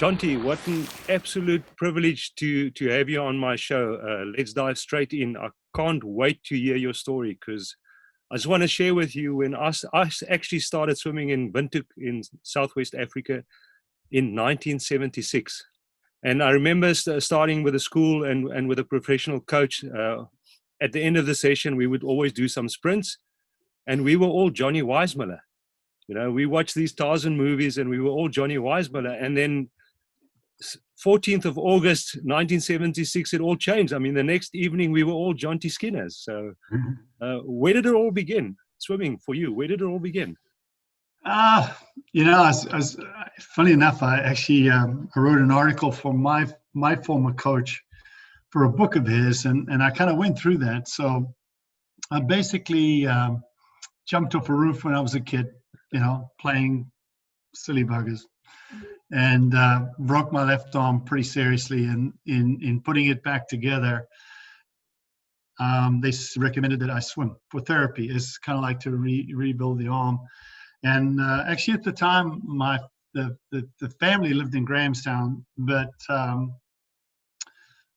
Jonty, what an absolute privilege to have you on my show. Let's dive straight in. I can't wait to hear your story because I just want to share with you when I actually started swimming in Windhoek in Southwest Africa in 1976. And I remember starting with a school and with a professional coach. At the end of the session, we would always do some sprints, and we were all Johnny Weissmuller. You know, we watched these Tarzan movies, and we were all Johnny Weissmuller. And then 14th of August, 1976, it all changed. I mean, the next evening, we were all Jonty Skinners. So where did it all begin? Swimming for you, where did it all begin? As funny enough, I actually I wrote an article for my former coach for a book of his, and I kind of went through that. So I basically jumped off a roof when I was a kid, playing silly buggers, and broke my left arm pretty seriously. And in putting it back together, they recommended that I swim for therapy. It's kind of like to rebuild the arm. And actually, at the time, the family lived in Grahamstown, but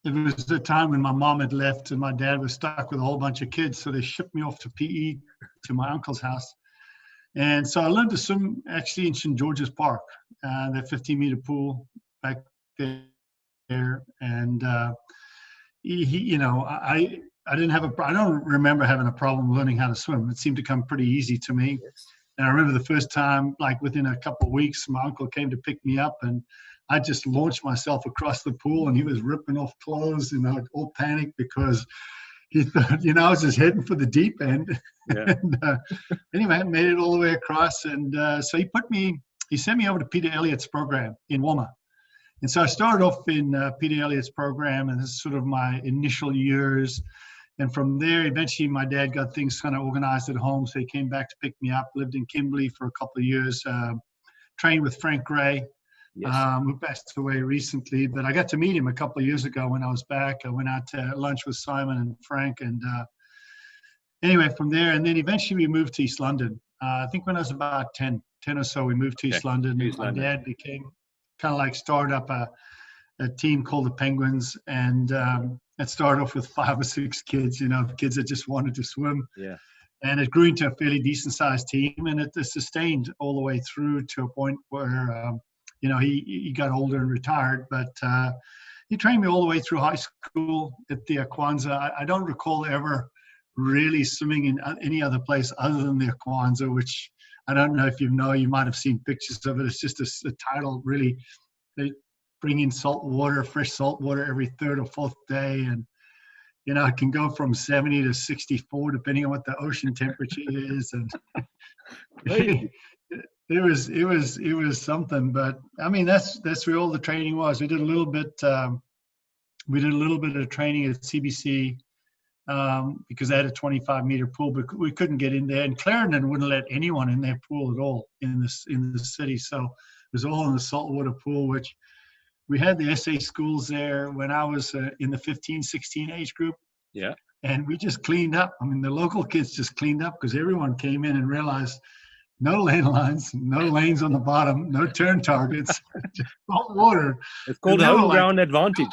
it was the time when my mom had left and my dad was stuck with a whole bunch of kids. So they shipped me off to PE to my uncle's house. And so I learned to swim actually in St. George's Park, that 15-meter pool back there. And I don't remember having a problem learning how to swim. It seemed to come pretty easy to me. And I remember the first time, like within a couple of weeks, my uncle came to pick me up, and I just launched myself across the pool, and he was ripping off clothes, all panicked because he thought, I was just heading for the deep end. Yeah. And anyway, I made it all the way across. And so he sent me over to Peter Elliott's program in Walmer. And so I started off in Peter Elliott's program, and this is sort of my initial years. And from there, eventually my dad got things kind of organized at home. So he came back to pick me up, lived in Kimberley for a couple of years, trained with Frank Gray, who passed away recently. But I got to meet him a couple of years ago when I was back. I went out to lunch with Simon and Frank. And anyway, from there, and then eventually we moved to East London. I think when I was about 10 or so, we moved to East London. My dad became kind of like started up a team called the Penguins. And it started off with 5 or 6 kids, kids that just wanted to swim. Yeah. And it grew into a fairly decent sized team, and it sustained all the way through to a point where, he got older and retired, but he trained me all the way through high school at the Kwanzaa. I don't recall ever really swimming in any other place other than the Kwanzaa, which I don't know if you might have seen pictures of it. It's just a title, really. They bring in fresh salt water every 3rd or 4th day. And, it can go from 70 to 64, depending on what the ocean temperature is. And it was something, but I mean, that's where all the training was. We did a little bit of training at CBC, because they had a 25-meter pool, but we couldn't get in there. And Clarendon wouldn't let anyone in their pool at all in the city. So it was all in the saltwater pool, which we had the SA schools there when I was in the 15, 16 age group. Yeah. And we just cleaned up. I mean, the local kids just cleaned up because everyone came in and realized no lane lines, no lanes on the bottom, no turn targets, just salt water. It's called home ground advantage.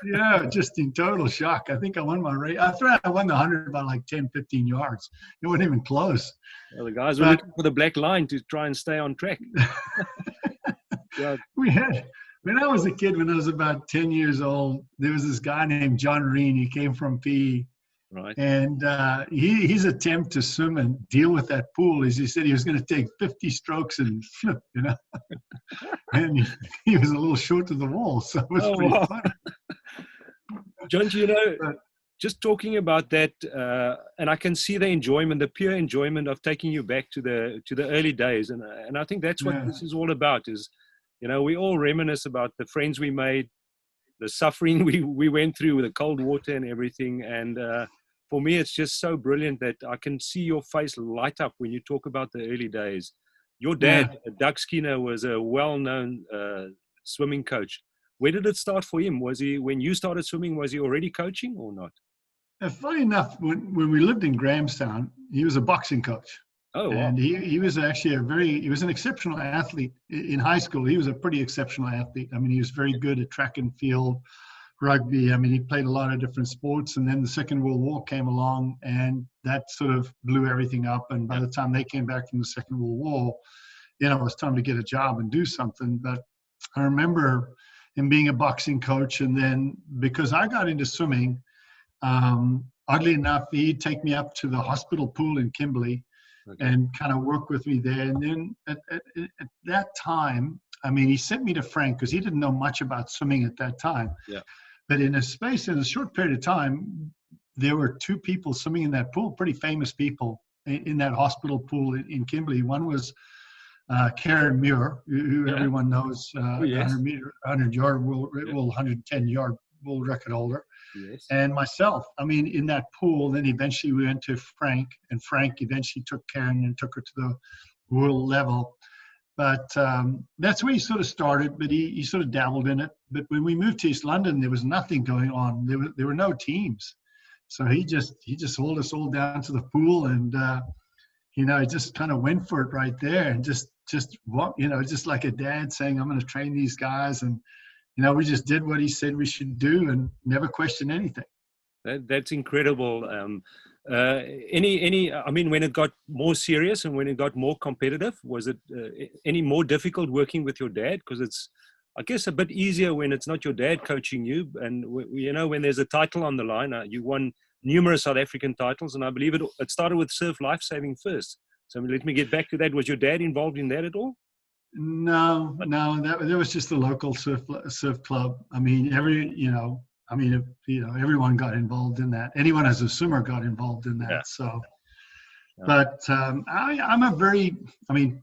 Yeah, just in total shock. I think I won my race. I won the 100 by like 10, 15 yards. It wasn't even close. Well, the guys were looking for the black line to try and stay on track. Yeah. When I was a kid, when I was about 10 years old, there was this guy named John Reen. He came from PE. Right. And his attempt to swim and deal with that pool is he said he was going to take 50 strokes and flip, and he was a little short to the wall. So it was pretty funny. John, just talking about that, and I can see the enjoyment, the pure enjoyment of taking you back to the early days. And I think that's what this is all about is, we all reminisce about the friends we made, the suffering we went through with the cold water and everything. And for me, it's just so brilliant that I can see your face light up when you talk about the early days. Your dad, Doug Skinner, was a well-known swimming coach. Where did it start for him? When you started swimming, was he already coaching or not? Funny enough, when we lived in Grahamstown, he was a boxing coach. Oh, wow. And he was actually he was an exceptional athlete in high school. He was a pretty exceptional athlete. I mean, he was very good at track and field, rugby. I mean, he played a lot of different sports. And then the Second World War came along, and that sort of blew everything up. And by the time they came back from the Second World War, you know, it was time to get a job and do something. But I remember him being a boxing coach. And then because I got into swimming, oddly enough, he'd take me up to the hospital pool in Kimberley. Okay. And kind of work with me there. And then at that time, I mean, he sent me to Frank because he didn't know much about swimming at that time. Yeah. But in a short period of time, there were two people swimming in that pool, pretty famous people in that hospital pool in Kimberley. One was Karen Muir, who everyone knows, 100-yard 110-yard world record holder. Yes. And myself, I mean, in that pool. Then eventually we went to Frank, and Frank eventually took Karen and took her to the world level. But that's where he sort of started, but he sort of dabbled in it. But when we moved to East London, there was nothing going on. There were no teams. So he just hauled us all down to the pool, and you know, he just kind of went for it right there, and just you know, just like a dad saying, I'm going to train these guys. And you know, we just did what he said we should do and never questioned anything. That's incredible. I mean, when it got more serious and when it got more competitive, was it any more difficult working with your dad? Because it's, I guess, a bit easier when it's not your dad coaching you. And, you know, when there's a title on the line, you won numerous South African titles. And I believe it started with surf lifesaving first. So let me get back to that. Was your dad involved in that at all? No, that was just the local surf club. I mean, everyone got involved in that. Anyone as a swimmer got involved in that. Yeah. So, yeah. But I'm a very, I mean,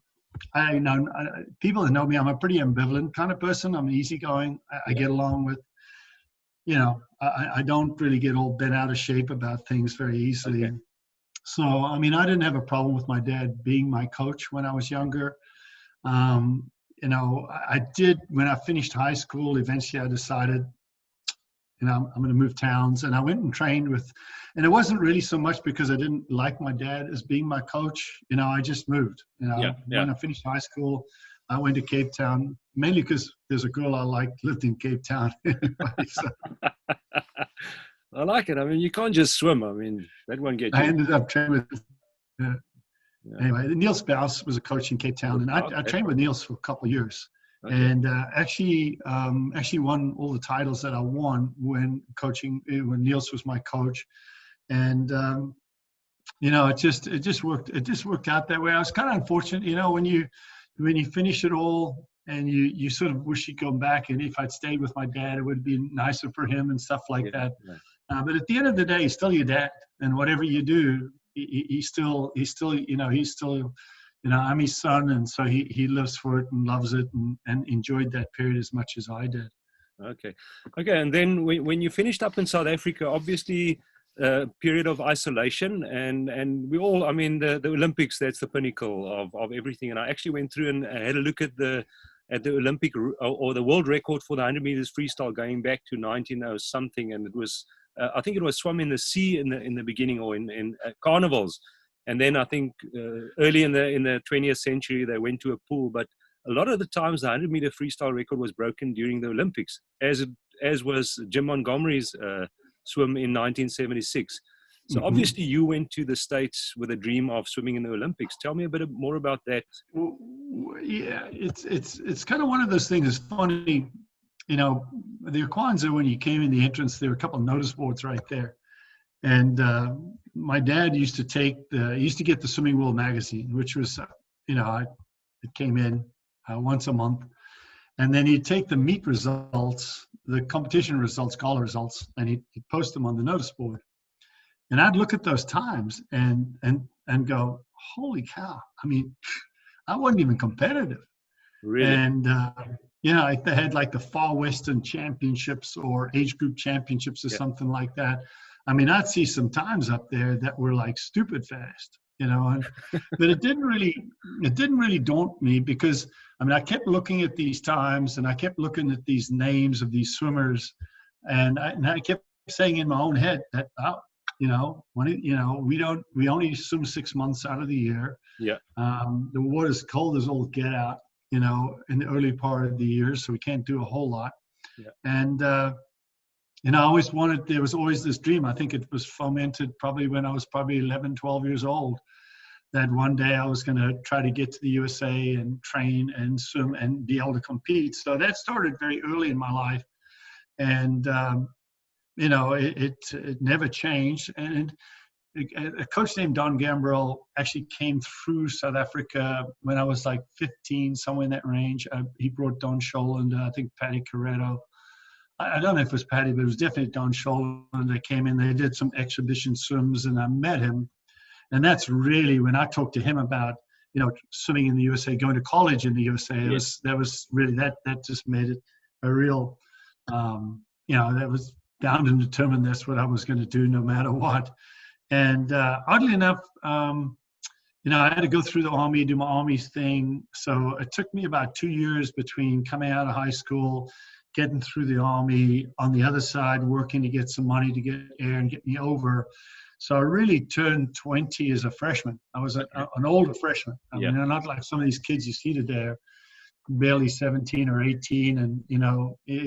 I know people that know me. I'm a pretty ambivalent kind of person. I'm easygoing. I get along with, you know, I don't really get all bent out of shape about things very easily. Okay. So, I mean, I didn't have a problem with my dad being my coach when I was younger. You know, I did, when I finished high school, eventually I decided, you know, I'm going to move towns. And I went and trained with, and it wasn't really so much because I didn't like my dad as being my coach. You know, I just moved. You know, when I finished high school, I went to Cape Town, mainly because there's a girl I liked lived in Cape Town. So, I like it. I mean, you can't just swim. I mean, that won't get you. I ended up training with, anyway, Neil Spouse was a coach in Cape Town, and I trained with Neil for a couple of years. Okay. And actually won all the titles that I won when Niels was my coach. And you know, it just worked out that way. I was kind of unfortunate, you know, when you finish it all and you sort of wish you'd gone back, and if I'd stayed with my dad, it would have been nicer for him and stuff like that. Yeah. But at the end of the day, he's still your dad, and whatever you do, he's still, you know, I'm his son, and so he lives for it and loves it and enjoyed that period as much as I did. Okay. And then when you finished up in South Africa, obviously a period of isolation, and we all, I mean, the Olympics, that's the pinnacle of everything. And I actually went through and had a look at the Olympic or the world record for the 100 meters freestyle going back to 1900 something, and it was I think it was swum in the sea in the beginning, or in carnivals. And then I think early in the 20th century, they went to a pool. But a lot of the times, the 100-meter freestyle record was broken during the Olympics, as was Jim Montgomery's swim in 1976. So obviously, you went to the States with a dream of swimming in the Olympics. Tell me a bit more about that. Well, yeah, it's kind of one of those things. It's funny, you know, the Kwanzaa, when you came in the entrance, there were a couple of notice boards right there. And my dad used to get the Swimming World magazine, which was, you know, it came in once a month. And then he'd take the meet results, the competition results, gala results, and he'd post them on the notice board. And I'd look at those times and go, holy cow. I mean, I wasn't even competitive. Really? And, you know, they had like the Far Western Championships or age group championships or something like that. I mean, I'd see some times up there that were like stupid fast, you know, but it didn't really daunt me, because I mean, I kept looking at these times and I kept looking at these names of these swimmers, and I kept saying in my own head that, we only swim 6 months out of the year. Yeah. The water's cold as all get out, in the early part of the year, so we can't do a whole lot. Yeah. And, there was always this dream. I think it was fomented probably when I was probably 11, 12 years old, that one day I was going to try to get to the USA and train and swim and be able to compete. So that started very early in my life. And, it never changed. And a coach named Don Gambrell actually came through South Africa when I was like 15, somewhere in that range. He brought Don Scholand, I think Patty Corretto. I don't know if it was Patty, but it was definitely Don Scholand. They came in, they did some exhibition swims, and I met him. And that's really when I talked to him about, swimming in the USA, going to college in the USA. That was really, that just made it a real, that was bound and determined that's what I was going to do no matter what. And oddly enough, I had to go through the Army, do my Army thing. So it took me about 2 years between coming out of high school, getting through the Army, on the other side, working to get some money to get air and get me over. So I really turned 20 as a freshman. I was an older freshman. I mean, not like some of these kids you see today, barely 17 or 18. And,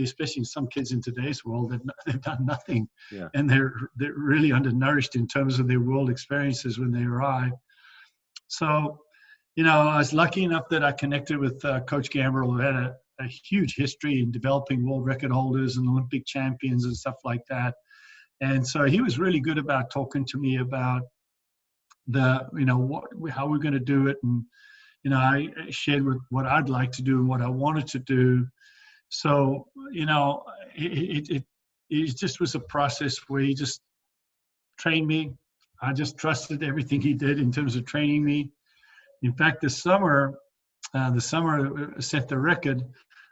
especially some kids in today's world, they've done nothing. Yeah. And they're really undernourished in terms of their world experiences when they arrive. So, I was lucky enough that I connected with Coach Gambrell, who had a huge history in developing world record holders and Olympic champions and stuff like that. And so he was really good about talking to me about how we're going to do it. And, I shared with what I'd like to do and what I wanted to do. So, it just was a process where he just trained me. I just trusted everything he did in terms of training me. In fact, the summer set the record.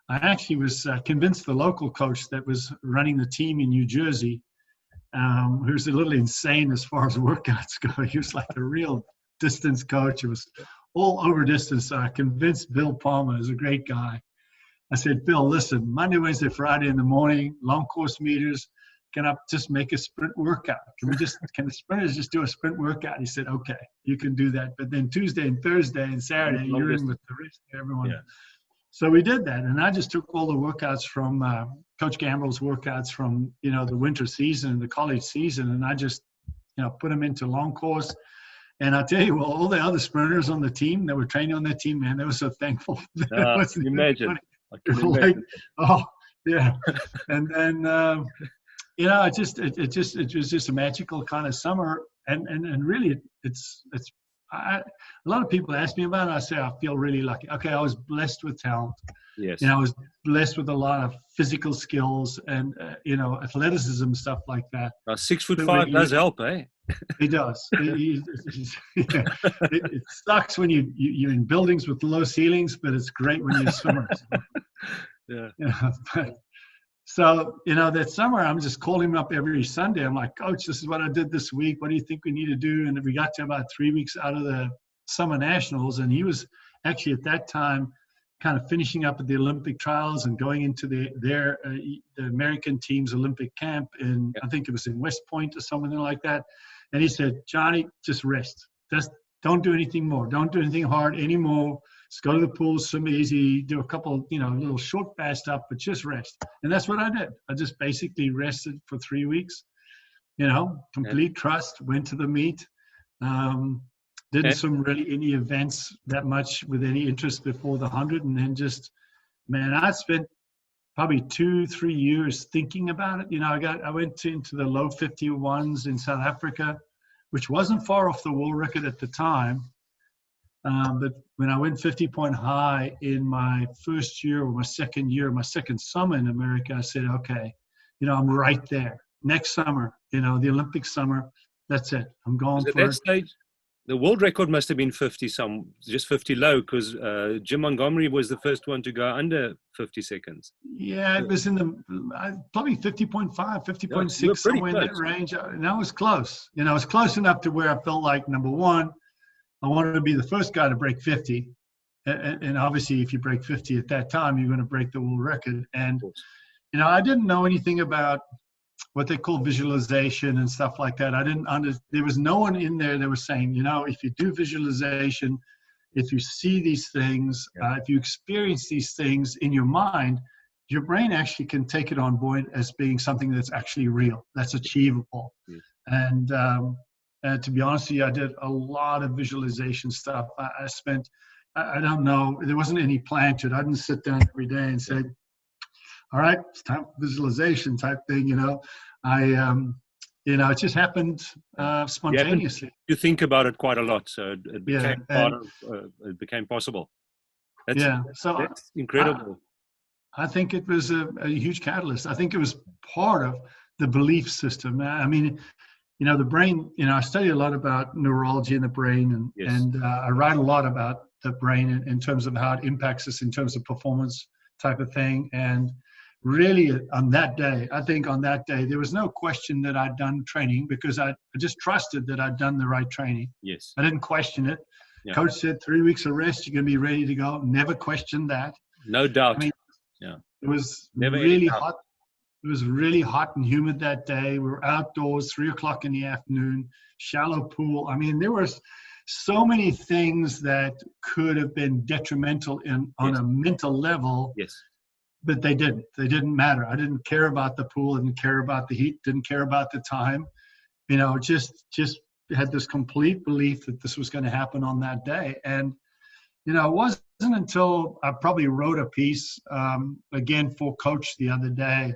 I actually was convinced the local coach that was running the team in New Jersey, who was a little insane as far as workouts go. He was like a real distance coach. It was all over distance. So I convinced Bill Palmer, who's a great guy. I said, Bill, listen, Monday, Wednesday, Friday in the morning, long course meters, can I just make a sprint workout? Can the sprinters just do a sprint workout? He said, okay, you can do that. But then Tuesday and Thursday and Saturday, you're in with the rest of everyone. Yeah. So we did that. And I just took all the workouts from Coach Gambrell's workouts from, the winter season and the college season. And I just, put them into long course. And I tell you, well, all the other sprinters on the team that were training on that team, man, they were so thankful. Imagine. Like, oh, yeah. And then, it was just a magical kind of summer. And really, a lot of people ask me about it. I say, I feel really lucky. Okay, I was blessed with talent. Yes. I was blessed with a lot of physical skills and, athleticism, stuff like that. 6'5" does help, eh? It does. It sucks when you're in buildings with low ceilings, but it's great when you're swimmers. Yeah. So, that summer, I'm just calling him up every Sunday. I'm like, Coach, this is what I did this week. What do you think we need to do? And we got to about 3 weeks out of the summer nationals. And he was actually at that time kind of finishing up at the Olympic trials and going into the American team's Olympic camp in, I think it was in West Point or something like that. And he said, Johnny, just rest. Just don't do anything more. Don't do anything hard anymore. Just go to the pool, swim easy, do a couple, little short, fast stuff, but just rest. And that's what I did. I just basically rested for 3 weeks, complete trust, went to the meet. Didn't swim really any events that much with any interest before the 100. And then I spent probably 2-3 years thinking about it. I went into the low 51s in South Africa, which wasn't far off the world record at the time. But when I went 50-point high in my first year or my second summer in America, I said, okay, I'm right there. Next summer, the Olympic summer, that's it. I'm going for it. Stage, the world record must have been 50 just 50 low, because Jim Montgomery was the first one to go under 50 seconds. Yeah, it was in the probably 50.5, 50.6, somewhere in that range. And I was close. I was close enough to where I felt like, number one, I wanted to be the first guy to break 50. And obviously, if you break 50 at that time, you're going to break the world record. And, I didn't know anything about what they call visualization and stuff like that. There was no one in there that was saying, you know, if you do visualization, if you see these things, if you experience these things in your mind, your brain actually can take it on board as being something that's actually real, that's achievable. And to be honest with you, I did a lot of visualization stuff. I spent, I don't know, there wasn't any plan to it. I didn't sit down every day and say, all right, it's time for visualization type thing, you know. You know, it just happened spontaneously. You think about it quite a lot, so it became it became possible. That's incredible. I think it was a huge catalyst. I think it was part of the belief system. I mean, you know, the brain, you know, I study a lot about neurology in the brain, and I write a lot about the brain in terms of how it impacts us in terms of performance type of thing. And really on that day, I think on that day, there was no question that I'd done training, because I just trusted that I'd done the right training. Yes. I didn't question it. Coach said 3 weeks of rest, you're going to be ready to go. Never questioned that. No doubt. I mean, it was really hot. It was really hot and humid that day. We were outdoors, 3 o'clock in the afternoon, shallow pool. I mean, there was so many things that could have been detrimental on a mental level. Yes. But they didn't. They didn't matter. I didn't care about the pool. I didn't care about the heat. Didn't care about the time. You know, just had this complete belief that this was going to happen on that day. And, you know, it wasn't until I probably wrote a piece, again, for Coach the other day,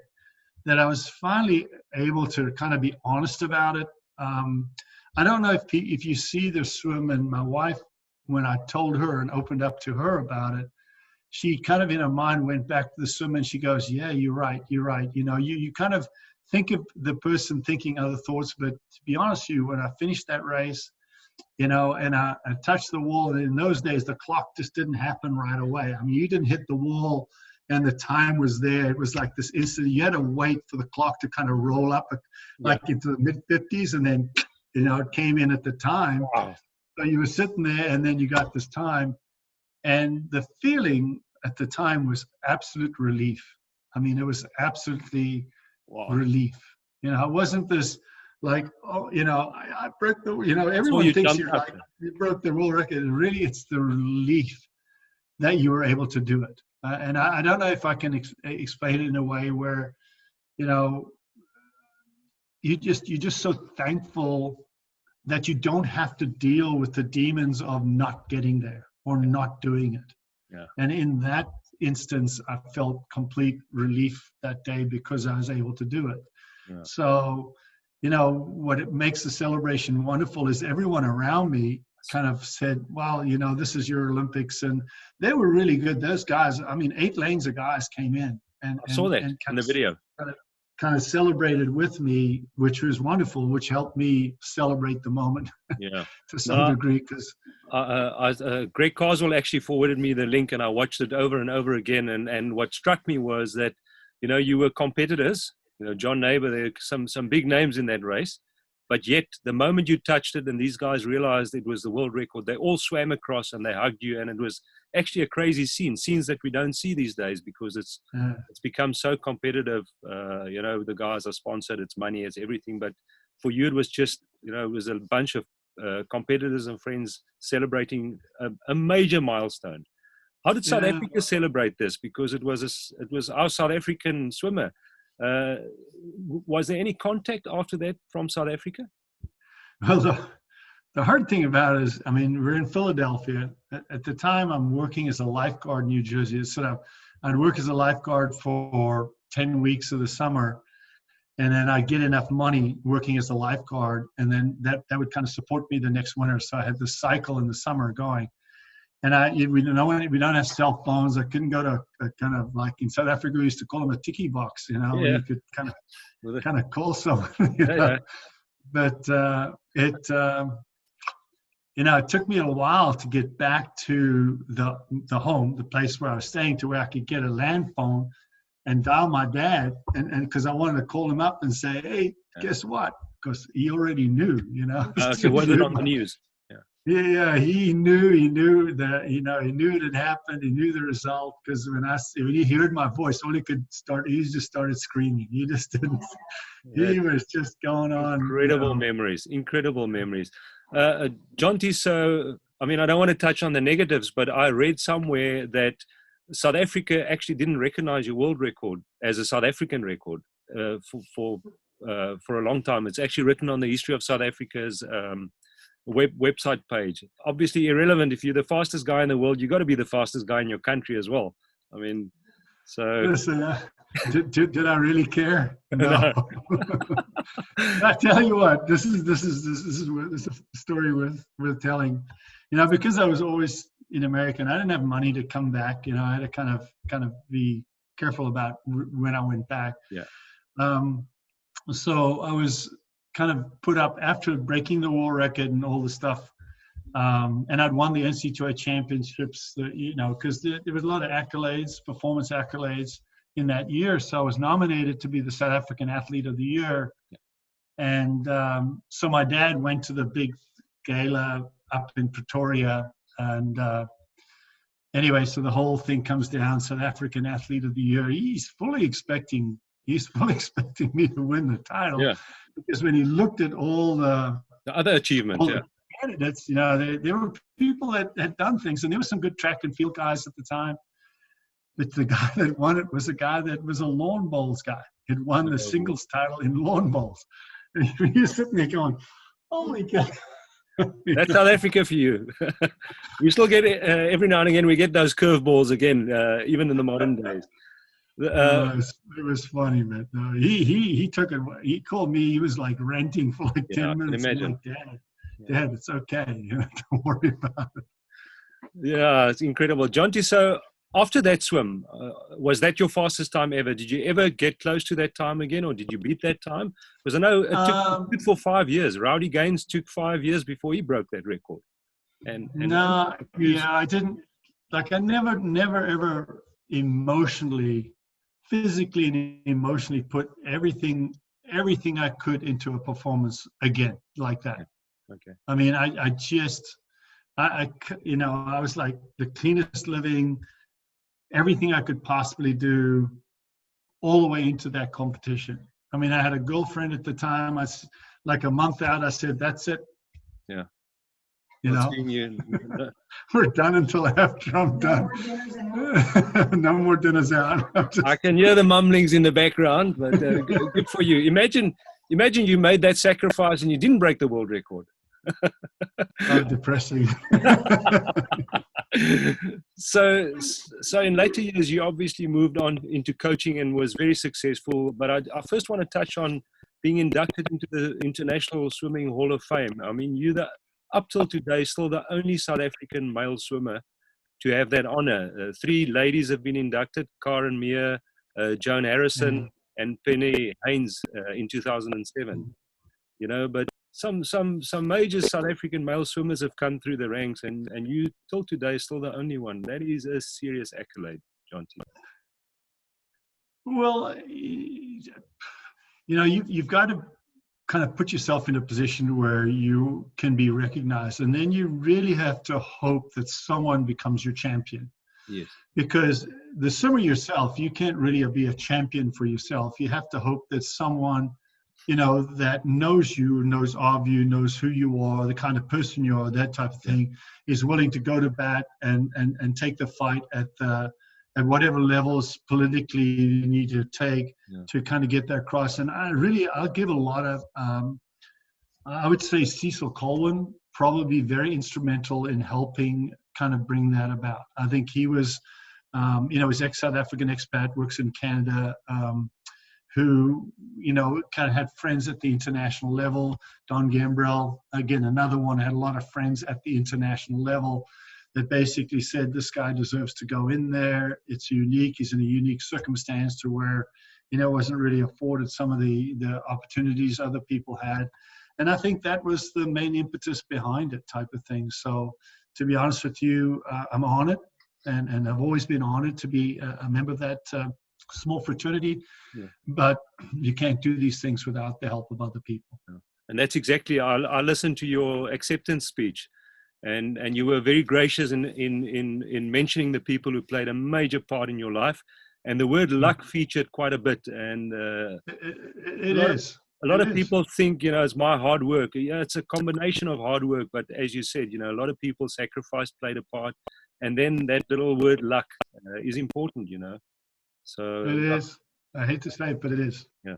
that I was finally able to kind of be honest about it. I don't know if you see the swim, and my wife, when I told her and opened up to her about it, she kind of in her mind went back to the swim, and she goes, yeah, you're right. You know, you kind of think of the person thinking other thoughts, but to be honest with you, when I finished that race, you know, and I touched the wall, and in those days, the clock just didn't happen right away. I mean, you didn't hit the wall and the time was there. It was like this instant. You had to wait for the clock to kind of roll up like into the mid-50s, and then, you know, it came in at the time. Wow. So you were sitting there, and then you got this time. And the feeling at the time was absolute relief. I mean, it was absolutely relief. You know, it wasn't this like, oh, you know, I broke the, you know, everyone thinks you're like, you broke the world record. And really, it's the relief that you were able to do it. And I don't know if I can explain it in a way where, you know, you're just so thankful that you don't have to deal with the demons of not getting there or not doing it. Yeah. And in that instance, I felt complete relief that day because I was able to do it. Yeah. So, you know, what it makes the celebration wonderful is everyone around me kind of said, well, you know, this is your Olympics. And they were really good. Those guys, I mean, 8 lanes of guys came in. And I saw that in the video. Kind of celebrated with me, which was wonderful, which helped me celebrate the moment to some degree. Because Greg Carswell actually forwarded me the link, and I watched it over and over again. And what struck me was that, you know, you were competitors. You know, John Neighbor, there are some big names in that race. But yet, the moment you touched it and these guys realized it was the world record, they all swam across and they hugged you. And it was actually a crazy scene, scenes that we don't see these days because it's become so competitive. You know, the guys are sponsored, it's money, it's everything. But for you, it was just, you know, it was a bunch of competitors and friends celebrating a major milestone. How did South Africa celebrate this? Because it was our South African swimmer. Was there any contact after that from South Africa? Well, the hard thing about it is, I mean, we're in Philadelphia. At the time, I'm working as a lifeguard in New Jersey. So I'd work as a lifeguard for 10 weeks of the summer, and then I'd get enough money working as a lifeguard, and then that would kind of support me the next winter. So I had this cycle in the summer going. And we don't have cell phones. I couldn't go to a kind of like in South Africa, we used to call them a tiki box, you know, where you could kind of call someone. You know? But you know, it took me a while to get back to the home, the place where I was staying, to where I could get a land phone and dial my dad, and because I wanted to call him up and say, hey, guess what? Because he already knew, you know. Okay, was it on the news? Yeah, he knew that, he knew it had happened. He knew the result, because when he heard my voice, he just started screaming. He just didn't, That's he was just going on, incredible memories, incredible memories. Jonty, so, I mean, I don't want to touch on the negatives, but I read somewhere that South Africa actually didn't recognize your world record as a South African record for a long time. It's actually written on the History of South Africa's website page. Obviously irrelevant. If you're the fastest guy in the world, you got to be the fastest guy in your country as well. I mean, so Listen, did I really care? No. no. I tell you what, this is a story worth telling. Because I was always in America and I didn't have money to come back. I had to kind of be careful about when I went back. Yeah. So I was kind of put up after breaking the world record and all the stuff. And I'd won the NC2A championships, because there was a lot of accolades, performance accolades in that year. So I was nominated to be the South African Athlete of the Year. Yeah. And so my dad went to the big gala up in Pretoria. And anyway, so the whole thing comes down, South African Athlete of the Year. He's fully expecting me to win the title. Yeah. Because when he looked at all the other achievements, candidates, there were people that had done things, and there were some good track and field guys at the time. But the guy that won it was a guy that was a lawn bowls guy. He'd won the singles title in lawn bowls. And he was sitting there going, "Holy God." That's South Africa for you. We still get it every now and again. We get those curveballs again, even in the modern days. It was funny, man. No, he took it. He called me. He was like ranting for like 10 minutes. I can imagine. Like, Dad, it's okay. Don't worry about it. Yeah, it's incredible, Jonty. So after that swim, was that your fastest time ever? Did you ever get close to that time again, or did you beat that time? Because I know it took for 5 years. Rowdy Gaines took 5 years before he broke that record. And no, I didn't. Like, I never ever physically and emotionally put everything I could into a performance again like that. Okay. I mean, I was like the cleanest living, everything I could possibly do, all the way into that competition. I mean, I had a girlfriend at the time. Like a month out, I said, "That's it." Yeah. We're done until after I'm done. No more dinners out. I can hear the mumblings in the background, but good for you. Imagine you made that sacrifice and you didn't break the world record. Oh, depressing. So in later years, you obviously moved on into coaching and was very successful. But I first want to touch on being inducted into the International Swimming Hall of Fame. I mean, up till today, still the only South African male swimmer to have that honor. 3 ladies have been inducted: Karen Meir, Joan Harrison, and Penny Haynes in 2007. But some major South African male swimmers have come through the ranks, and you till today still the only one. That is a serious accolade, Jonty. Well, you've got to kind of put yourself in a position where you can be recognized, and then you really have to hope that someone becomes your champion. Yes. Because the swimmer yourself, you can't really be a champion for yourself. You have to hope that someone, that knows you, knows of you, knows who you are, the kind of person you are, that type of thing, is willing to go to bat and take the fight at whatever levels politically you need to take to kind of get that across. And I'll give a lot of, I would say Cecil Colwyn probably very instrumental in helping kind of bring that about. I think he was, he's ex-South African expat, works in Canada, who, kind of had friends at the international level. Don Gambrell, again, another one, had a lot of friends at the international level that basically said, this guy deserves to go in there. It's unique. He's in a unique circumstance to where, wasn't really afforded some of the opportunities other people had. And I think that was the main impetus behind it, type of thing. So to be honest with you, I'm honored, and I've always been honored to be a member of that small fraternity, but you can't do these things without the help of other people. And that's exactly, I listened to your acceptance speech, and you were very gracious in mentioning the people who played a major part in your life, and the word luck featured quite a bit. And a lot of people think, you know, it's my hard work. Yeah, it's a combination of hard work, but as you said, you know, a lot of people sacrificed, played a part, and then that little word luck is important, you know. So it is. I hate to say it, but it is. Yeah.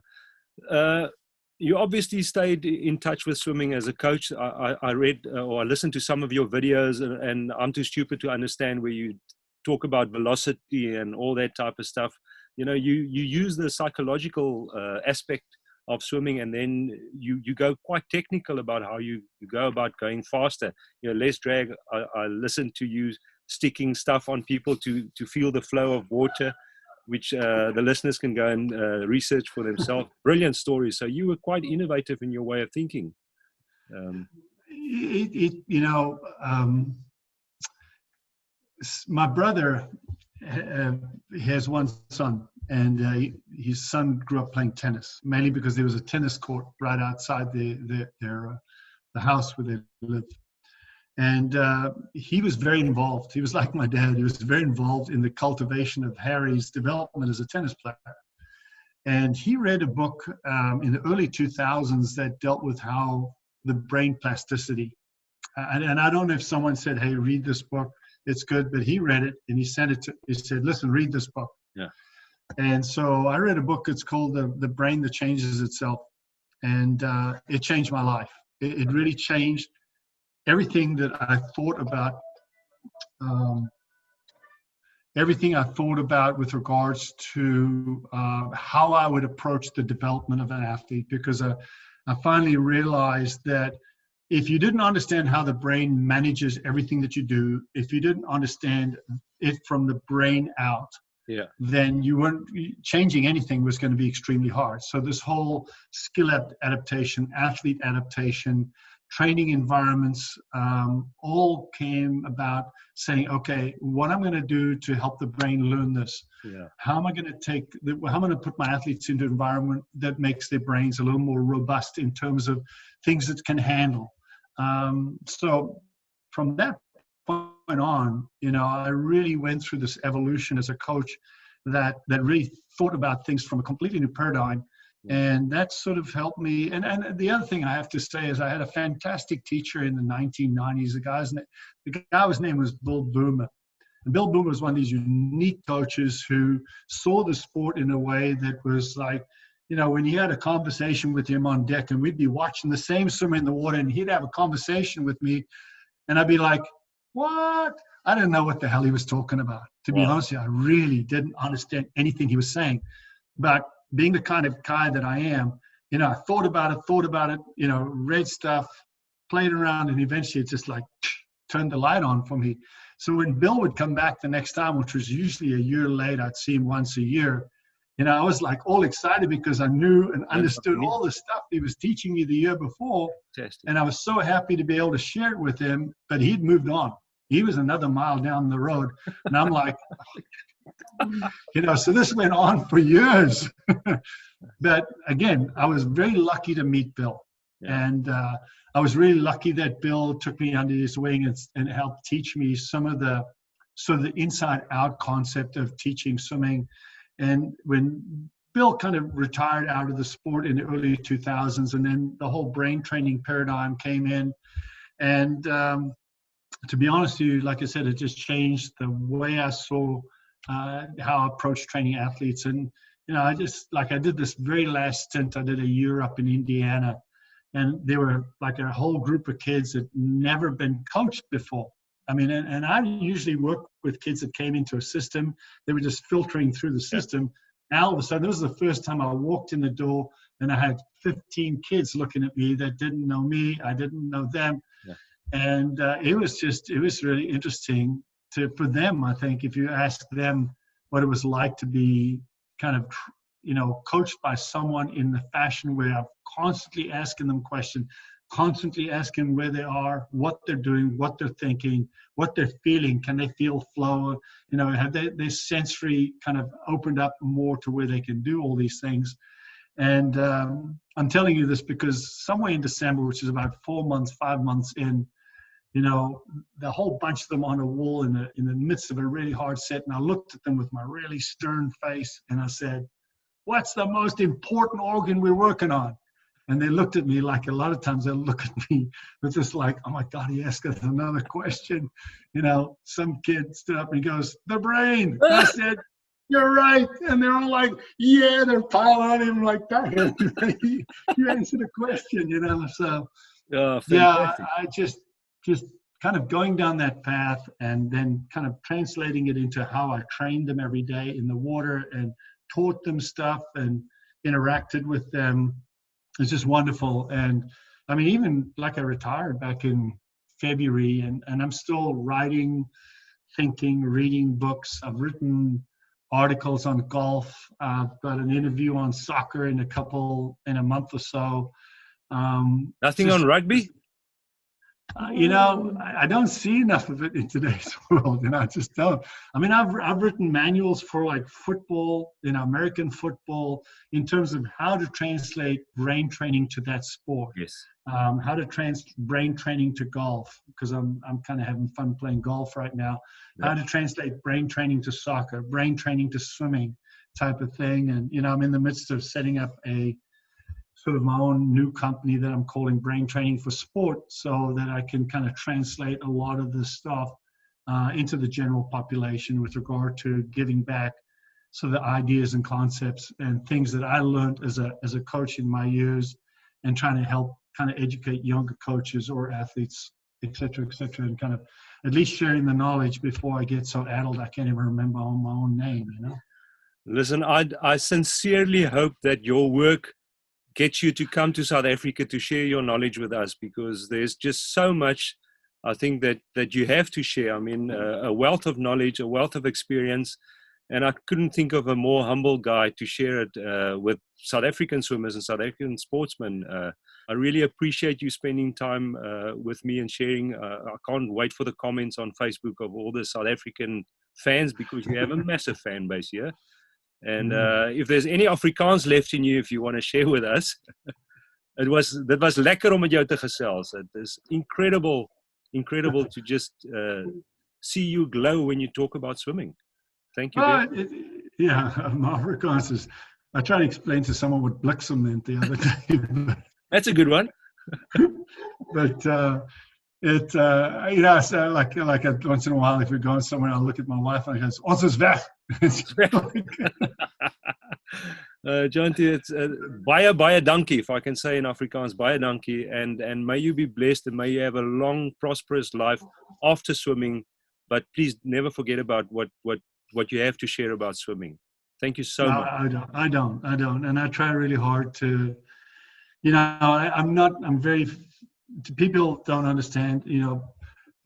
You obviously stayed in touch with swimming as a coach. I read or I listened to some of your videos, and I'm too stupid to understand where you talk about velocity and all that type of stuff. You know, you use the psychological aspect of swimming, and then you go quite technical about how you go about going faster. You know, less drag. I listened to you sticking stuff on people to feel the flow of water, which the listeners can go and research for themselves. Brilliant story. So you were quite innovative in your way of thinking. My brother has one son, and his son grew up playing tennis, mainly because there was a tennis court right outside the house where they lived. And he was very involved. He was like my dad. He was very involved in the cultivation of Harry's development as a tennis player. And he read a book in the early 2000s that dealt with how the brain plasticity. And I don't know if someone said, hey, read this book. It's good. But he read it and he sent it to, he said, listen, read this book. Yeah. And so I read a book. It's called The Brain That Changes Itself. And it changed my life. It really changed everything that I thought about, with regards to how I would approach the development of an athlete, because I finally realized that if you didn't understand how the brain manages everything that you do, if you didn't understand it from the brain out, then you weren't changing anything was going to be extremely hard. So this whole skill adaptation, athlete adaptation, training environments all came about saying, okay, what I'm going to do to help the brain learn this. How am I going to how am I going to put my athletes into an environment that makes their brains a little more robust in terms of things that can handle. So from that point on, you know, I really went through this evolution as a coach that really thought about things from a completely new paradigm. And that sort of helped me. And the other thing I have to say is I had a fantastic teacher in the 1990s. The guy's name was Bill Boomer. And Bill Boomer was one of these unique coaches who saw the sport in a way that was like, you know, when you had a conversation with him on deck and we'd be watching the same swimmer in the water and he'd have a conversation with me and I'd be like, what? I didn't know what the hell he was talking about. To be honest with you, I really didn't understand anything he was saying. But being the kind of guy that I am, you know, I thought about it, you know, read stuff, played around, and eventually it just like turned the light on for me. So when Bill would come back the next time, which was usually a year late, I'd see him once a year, you know, I was like all excited because I knew and understood all the stuff he was teaching me the year before. And I was so happy to be able to share it with him, but he'd moved on. He was another mile down the road. And I'm like, you know, so this went on for years. But again, I was very lucky to meet Bill. And I was really lucky that Bill took me under his wing and helped teach me some of the sort of the inside out concept of teaching swimming. And when Bill kind of retired out of the sport in the early 2000s, and then the whole brain training paradigm came in. And to be honest with you, like I said, it just changed the way I saw how I approach training athletes. And, you know, I did this very last stint. I did a year up in Indiana, and there were like a whole group of kids that never been coached before. I mean, and I usually work with kids that came into a system. They were just filtering through the system. Now, all of a sudden, this was the first time I walked in the door and I had 15 kids looking at me that didn't know me. I didn't know them. And it was really interesting for them. I think if you ask them what it was like to be kind of, you know, coached by someone in the fashion where I'm constantly asking them questions, constantly asking where they are, what they're doing, what they're thinking, what they're feeling. Can they feel flow? You know, have their sensory kind of opened up more to where they can do all these things? And I'm telling you this because somewhere in December, which is about 5 months in, you know, the whole bunch of them on a wall in the midst of a really hard set. And I looked at them with my really stern face and I said, what's the most important organ we're working on? And they looked at me like a lot of times they look at me with this like, oh my God, he asked us another question. You know, some kid stood up and he goes, the brain. And I said, you're right. And they're all like, yeah, they're piling on him like that. You answered the question, you know. So yeah, I just kind of going down that path and then kind of translating it into how I trained them every day in the water and taught them stuff and interacted with them. It's just wonderful. And I mean, even like I retired back in February and I'm still writing, thinking, reading books. I've written articles on golf. I've got an interview on soccer in a month or so. Nothing on rugby? You know, I don't see enough of it in today's world, and I just don't. I mean, I've written manuals for like football, you know, American football, in terms of how to translate brain training to that sport. Yes. How to brain training to golf, because I'm kind of having fun playing golf right now. Yeah. How to translate brain training to soccer, brain training to swimming, type of thing. And you know, I'm in the midst of setting up a sort of my own new company that I'm calling Brain Training for Sport, so that I can kind of translate a lot of this stuff into the general population with regard to giving back so the ideas and concepts and things that I learned as a coach in my years, and trying to help kind of educate younger coaches or athletes, et cetera, and kind of at least sharing the knowledge before I get so addled I can't even remember my own name, you know. Listen, I sincerely hope that your work gets you to come to South Africa to share your knowledge with us, because there's just so much I think that you have to share. I mean, a wealth of knowledge, a wealth of experience, and I couldn't think of a more humble guy to share it with South African swimmers and South African sportsmen. I really appreciate you spending time with me and sharing. I can't wait for the comments on Facebook of all the South African fans, because you have a massive fan base here. And if there's any Afrikaans left in you, if you want to share with us, dit was lekker om met jou te gesels. It is incredible to just see you glow when you talk about swimming. Thank you. Yeah, my Afrikaans is, I tried to explain to someone what bliksem meant the other day. That's a good one. But you know, so like once in a while, if we're going somewhere, I'll look at my wife and I go, "Ons is weg." Jonty, it's baie dankie, if I can say in Afrikaans, baie dankie, and may you be blessed and may you have a long, prosperous life after swimming. But please never forget about what you have to share about swimming. Thank you so much. I don't, and I try really hard to, you know, people don't understand, you know,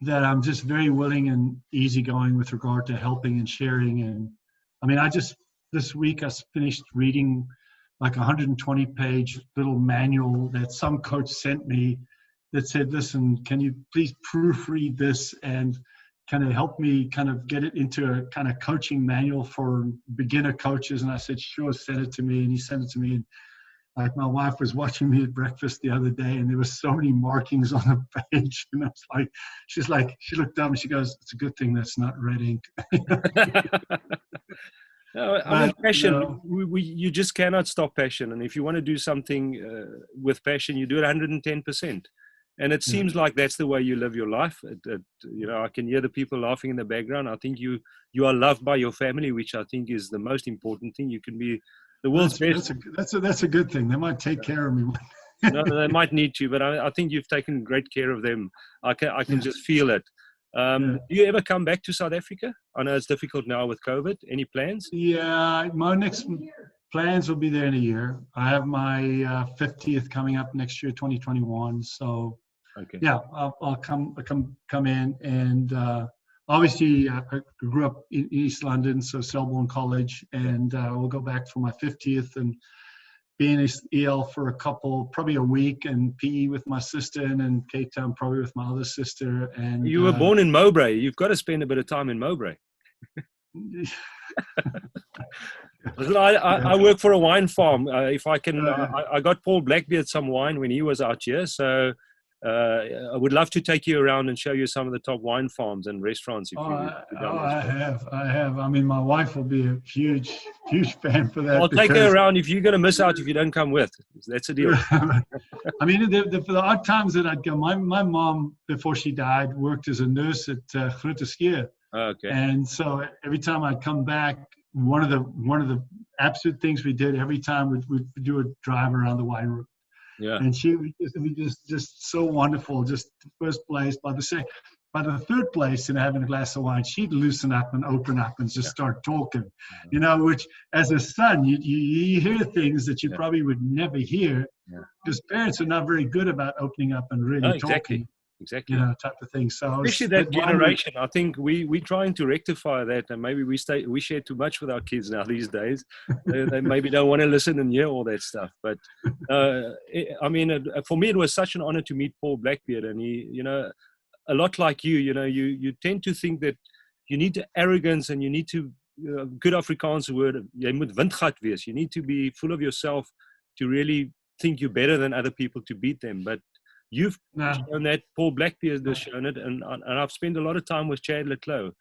that I'm just very willing and easygoing with regard to helping and sharing. And I mean, this week I finished reading like 120-page little manual that some coach sent me that said, listen, can you please proofread this and kind of help me kind of get it into a kind of coaching manual for beginner coaches? And I said, sure, send it to me. And he sent it to me. And like my wife was watching me at breakfast the other day, and there were so many markings on the page. And I was like, she looked up and she goes, it's a good thing that's not red ink. No, I mean, passion, you just cannot stop passion. And if you want to do something with passion, you do it 110%. And it seems like that's the way you live your life. You know, I can hear the people laughing in the background. I think you are loved by your family, which I think is the most important thing. You can be the world's best. That's a good thing. They might take care of me. No, they might need to, but I think you've taken great care of them. I can just feel it. Do you ever come back to South Africa? I know it's difficult now with COVID. Any plans? Yeah, my next plans will be there in a year. I have my 50th coming up next year, 2021. So, okay. Yeah, I'll come in, and obviously I grew up in East London, so Selborne College, and we'll go back for my 50th and be in EL for probably a week, and PE with my sister, and in Cape Town probably with my other sister. And you were born in Mowbray. You've got to spend a bit of time in Mowbray. I work for a wine farm. If I can, I got Paul Blackbeard some wine when he was out here. So I would love to take you around and show you some of the top wine farms and restaurants. If I have. I mean, my wife will be a huge fan for that. I'll take her around if you're going to miss out if you don't come with. That's a deal. I mean, for the odd times that I'd go, my mom, before she died, worked as a nurse at Jonty Skinner. Okay. And so every time I'd come back, one of the absolute things we did every time we'd do a drive around the wine room. Yeah. And she was just so wonderful. Just first place, by the third place in having a glass of wine, she'd loosen up and open up and just start talking. You know, which as a son, you hear things that you probably would never hear because parents are not very good about opening up and really talking. Exactly. You know, type of thing. So especially that generation, I think we're trying to rectify that, and maybe we share too much with our kids now these days. They maybe don't want to listen and hear all that stuff. But I mean, for me, it was such an honor to meet Paul Blackbeard, and he, you know, a lot like you tend to think that you need the arrogance and you need to, good Afrikaanse word, jy moet windgat wees. You need to be full of yourself to really think you're better than other people to beat them. But you've shown that, Paul Blackbeard has shown it, and I've spent a lot of time with Chad Leclos,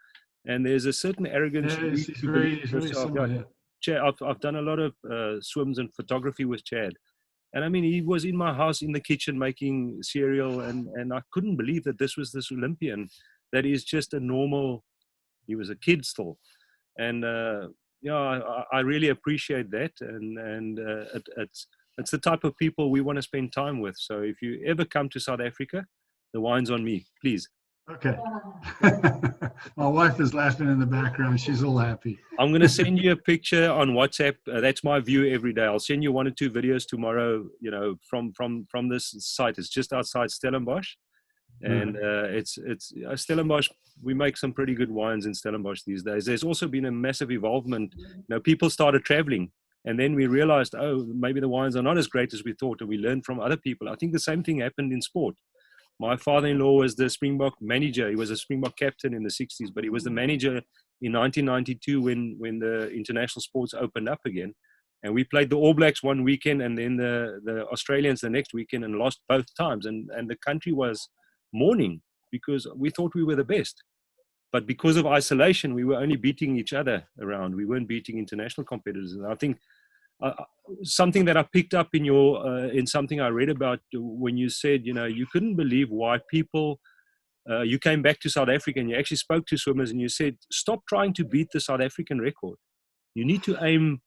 and there's a certain arrogance. He's very similar. Chad, I've done a lot of swims and photography with Chad, and I mean, he was in my house in the kitchen making cereal, and I couldn't believe that this was this Olympian that is just a normal. He was a kid still, and I really appreciate that, and it's the type of people we want to spend time with. So if you ever come to South Africa, the wine's on me, please. Okay. My wife is laughing in the background. She's all happy. I'm going to send you a picture on WhatsApp. That's my view every day. I'll send you 1 or 2 videos tomorrow, you know, from this site. It's just outside Stellenbosch. And it's Stellenbosch. We make some pretty good wines in Stellenbosch these days. There's also been a massive evolvement. You know, people started traveling. And then we realized, oh, maybe the wines are not as great as we thought, and we learned from other people. I think the same thing happened in sport. My father-in-law was the Springbok manager. He was a Springbok captain in the 60s, but he was the manager in 1992 when the international sports opened up again. And we played the All Blacks one weekend and then the Australians the next weekend and lost both times. And the country was mourning because we thought we were the best. But because of isolation, we were only beating each other around. We weren't beating international competitors. And I think something that I picked up in in something I read about when you said, you know, you couldn't believe why people, you came back to South Africa and you actually spoke to swimmers and you said, stop trying to beat the South African record. You need to aim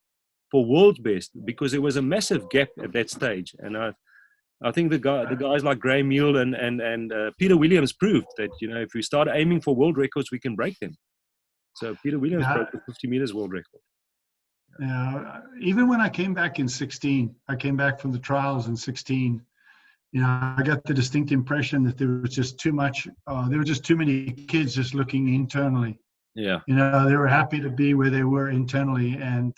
for world's best, because there was a massive gap at that stage. And I think the guys like Graham Mule and Peter Williams proved that, you know, if we start aiming for world records, we can break them. So Peter Williams broke the 50 meters world record. Yeah, even when I came back in 16, I came back from the trials in 16. You know, I got the distinct impression that there was just too much. There were just too many kids just looking internally. Yeah. You know, they were happy to be where they were internally, and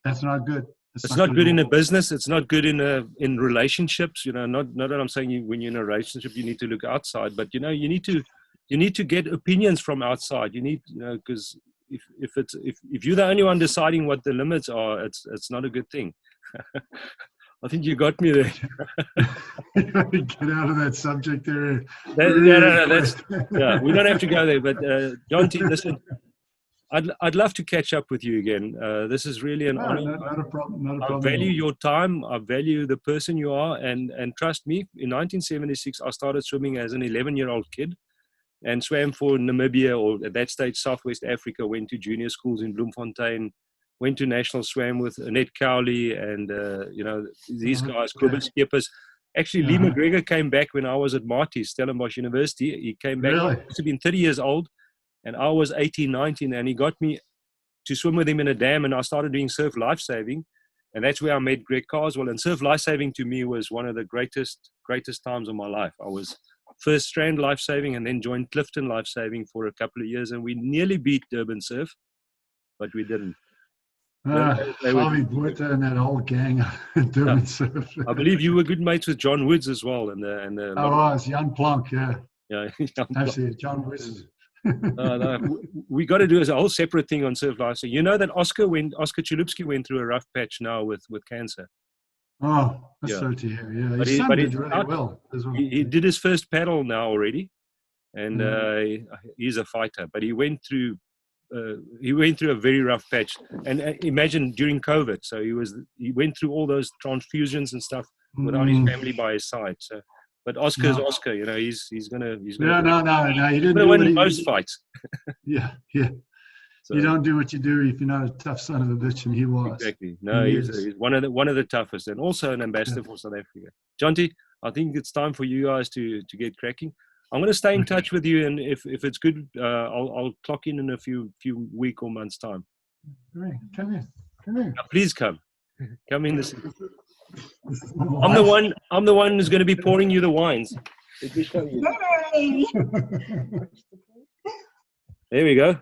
that's not good. It's not good in a business. It's not good in relationships. You know, not that I'm saying when you're in a relationship you need to look outside, but you know, you need to get opinions from outside. You need, you know, because if you're the only one deciding what the limits are, it's not a good thing. I think you got me there. Get out of that subject there. No, we don't have to go there. But Jonty, listen, I'd love to catch up with you again. This is really an honor. Not a problem. I value your time. I value the person you are, and trust me. In 1976, I started swimming as an 11-year-old kid, and swam for Namibia, or at that stage Southwest Africa. Went to junior schools in Bloemfontein. Went to national, swam with Annette Cowley and you know, these guys, Kobus Skeepers. Actually, Lee McGregor came back when I was at Marty's, Stellenbosch University. He came back. Really? He must have been 30 years old. And I was 18, 19, and he got me to swim with him in a dam, and I started doing surf lifesaving. And that's where I met Greg Carswell. And surf lifesaving to me was one of the greatest times of my life. I was first Strand lifesaving and then joined Clifton lifesaving for a couple of years. And we nearly beat Durban Surf, but we didn't. Harvey Buerta and that whole gang Durban Surf. I believe you were good mates with John Woods as well. And I was, Jan Plank, yeah. Yeah, actually, John Woods. No, we got to do a whole separate thing on surf life. So you know that Oscar Chulupski went through a rough patch now with cancer. Oh, that's Yeah. so to hear. Yeah, But his son did he's really out. well as well. He did his first paddle now already, and Yeah. he's a fighter. But he went through a very rough patch. And imagine during COVID, so he went through all those transfusions and stuff without his family by his side. So, but Oscar's No. Oscar, you know, he's gonna No. He didn't do what win he. most fights. Yeah. So, You don't do what you do if you're not a tough son of a bitch, and he was. exactly. No, He he's is. one of the toughest, and also an ambassador for South Africa. Jonty, I think it's time for you guys to get cracking. I'm going to stay in touch with you, and if it's good, I'll clock in a few week or months time. Right. Come here. Now, please come in. I'm the one who's going to be pouring you the wines. Let me show you. Yay! There we go.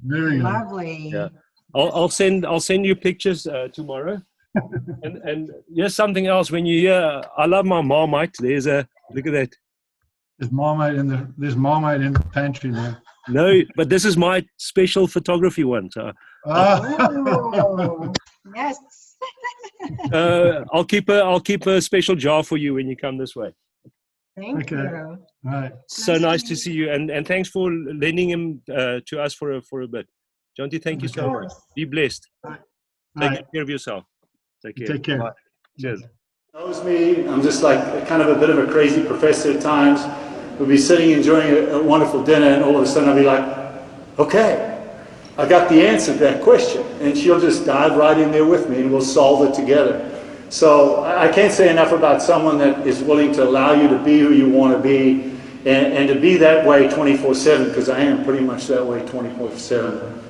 Very good. Lovely. Yeah. I'll send you pictures tomorrow. and here's something else. When you hear, I love my Marmite. There's a look at that. There's Marmite in the pantry now. No, but this is my special photography one. So Oh, yes. I'll keep a special jar for you when you come this way. Thank Okay. you. All right. So nice to see you, and thanks for lending him to us for a bit. Jonty, thank you so much. Be blessed. All Take right. care of yourself. Take care. Take care. Bye. Cheers. Knows me. I'm just like kind of a bit of a crazy professor at times. We'll be sitting enjoying a wonderful dinner, and all of a sudden I'll be like, okay, I got the answer to that question. And she'll just dive right in there with me, and we'll solve it together. So I can't say enough about someone that is willing to allow you to be who you want to be, and to be that way 24/7, because I am pretty much that way 24/7.